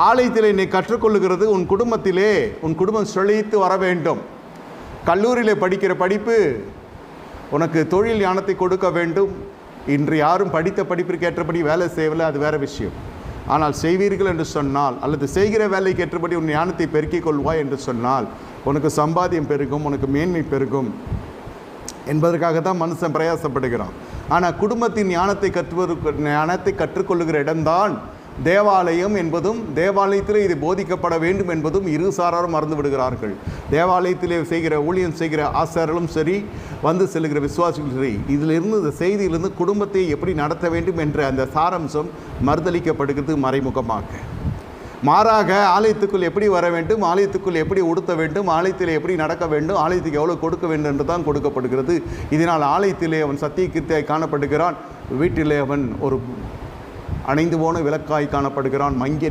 ஆலயத்திலே நீ கற்றுக்கொள்ளுகிறது உன் குடும்பத்திலே உன் குடும்பம் செழித்து வர வேண்டும். கல்லூரியிலே படிக்கிற படிப்பு உனக்கு தொழில் ஞானத்தை கொடுக்க வேண்டும். இன்று யாரும் படித்த படிப்பிற்கு ஏற்றபடி வேலை செய்யவில்லை, அது வேறு விஷயம். ஆனால் செய்வீர்கள் என்று சொன்னால், அல்லது செய்கிற வேலைக்கு ஏற்றபடி உன் ஞானத்தை பெருக்கிக் கொள்வாய் என்று சொன்னால் உனக்கு சம்பாத்தியம் பெருகும், உனக்கு மேன்மை பெருகும் என்பதற்காக தான் மனுஷன் பிரயாசப்படுகிறான். ஆனால் குடும்பத்தின் ஞானத்தை கற்றுக்கொள்ளுகிற இடம்தான் தேவாலயம் என்பதும், தேவாலயத்திலே இது போதிக்கப்பட வேண்டும் என்பதும் இரு சாராரும் மறந்து விடுகிறார்கள். தேவாலயத்திலே செய்கிற ஊழியம் செய்கிற ஆசாரர்களும் சரி, வந்து செல்கிற விசுவாசிகளும் சரி, இதிலிருந்து இந்த செய்தியிலிருந்து குடும்பத்தை எப்படி நடத்த வேண்டும் என்ற அந்த சாரம்சம் மறுதளிக்கப்படுகிறது மறைமுகமாக. மாறாக ஆலயத்துக்குள் எப்படி வர வேண்டும், ஆலயத்துக்குள் எப்படி உடுத்த வேண்டும், ஆலயத்திலே எப்படி நடக்க வேண்டும், ஆலயத்துக்கு எவ்வளோ கொடுக்க வேண்டும் என்று தான் கொடுக்கப்படுகிறது. இதனால் ஆலயத்திலே அவன் சத்திய கீர்த்தியாய் காணப்படுகிறான், வீட்டிலே அவன் ஒரு அணைந்து போன விளக்காய் காணப்படுகிறான், மங்கி